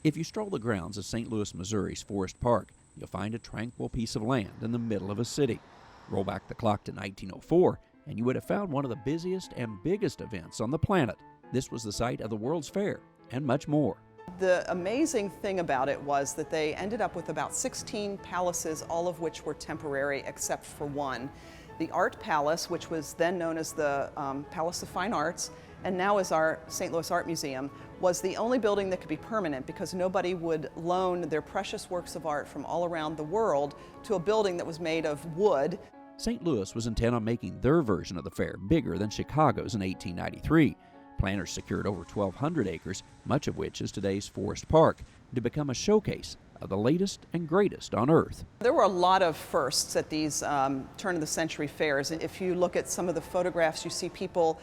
If you stroll the grounds of St. Louis, Missouri's Forrest Park, you'll find a tranquil piece of land in the middle of a city. Roll back the clock to 1904, and you would have found one of the busiest and biggest events on the planet. This was the site of the World's Fair, and much more. The amazing thing about it was that they ended up with about 16 palaces, all of which were temporary except for one. The Art Palace, which was then known as the Palace of Fine Arts, and now is our St. Louis Art Museum, was the only building that could be permanent because nobody would loan their precious works of art from all around the world to a building that was made of wood. St. Louis was intent on making their version of the fair bigger than Chicago's in 1893. Planners secured over 1,200 acres, much of which is today's Forrest Park, to become a showcase of the latest and greatest on Earth. There were a lot of firsts at these turn-of-the-century fairs. If you look at some of the photographs, you see people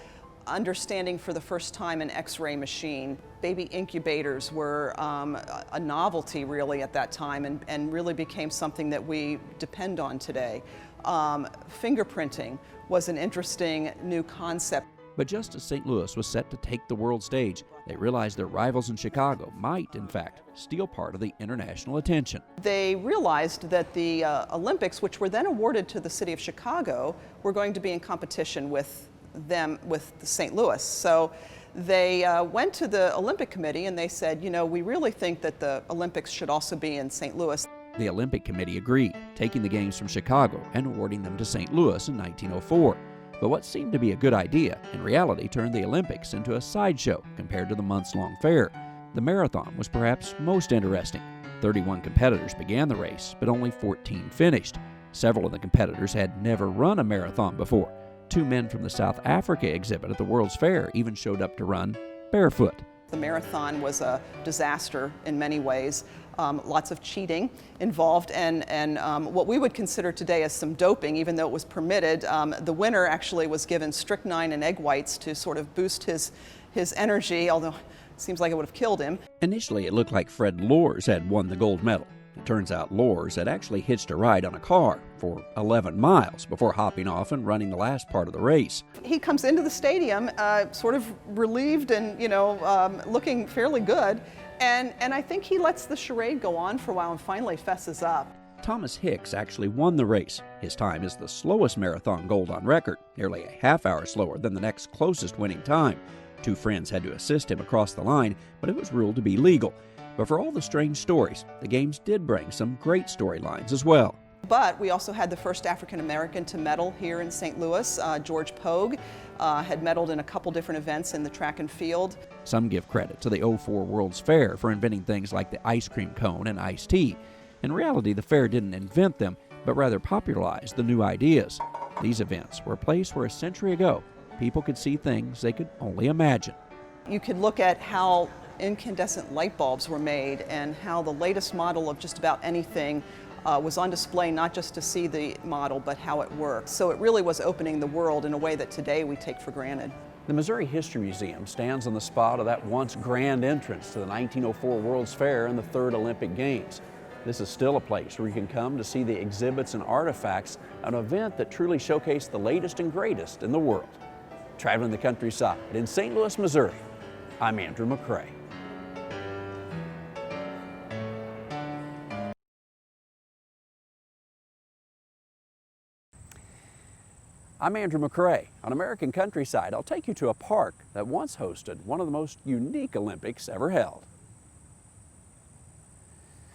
understanding for the first time an X-ray machine. Baby incubators were a novelty really at that time and really became something that we depend on today. Fingerprinting was an interesting new concept. But just as St. Louis was set to take the world stage, they realized their rivals in Chicago might, in fact, steal part of the international attention. They realized that the Olympics, which were then awarded to the city of Chicago, were going to be in competition with St. Louis. So they went to the Olympic Committee and they said, you know, we really think that the Olympics should also be in St. Louis. The Olympic Committee agreed, taking the games from Chicago and awarding them to St. Louis in 1904. But what seemed to be a good idea, in reality turned the Olympics into a sideshow compared to the months-long fair. The marathon was perhaps most interesting. 31 competitors began the race, but only 14 finished. Several of the competitors had never run a marathon before. 2 men from the South Africa exhibit at the World's Fair even showed up to run barefoot. The marathon was a disaster in many ways. Lots of cheating involved and what we would consider today as some doping, even though it was permitted. The winner actually was given strychnine and egg whites to sort of boost his energy, although it seems like it would have killed him. Initially, it looked like Fred Loers had won the gold medal. It turns out Loers had actually hitched a ride on a car for 11 miles before hopping off and running the last part of the race. He comes into the stadium sort of relieved and, looking fairly good. And I think he lets the charade go on for a while and finally fesses up. Thomas Hicks actually won the race. His time is the slowest marathon gold on record, nearly a half hour slower than the next closest winning time. 2 friends had to assist him across the line, but it was ruled to be legal. But for all the strange stories, the games did bring some great storylines as well. But we also had the first African American to medal here in St. Louis. George Pogue had medaled in a couple different events in the track and field. Some give credit to the '04 World's Fair for inventing things like the ice cream cone and iced tea. In reality, the fair didn't invent them, but rather popularized the new ideas. These events were a place where a century ago, people could see things they could only imagine. You could look at how incandescent light bulbs were made and how the latest model of just about anything was on display, not just to see the model, but how it works. So it really was opening the world in a way that today we take for granted. The Missouri History Museum stands on the spot of that once grand entrance to the 1904 World's Fair and the 3rd Olympic Games. This is still a place where you can come to see the exhibits and artifacts of an event that truly showcased the latest and greatest in the world. Traveling the countryside in St. Louis, Missouri, I'm Andrew McCrae. I'm Andrew McCrae. On American Countryside, I'll take you to a park that once hosted one of the most unique Olympics ever held.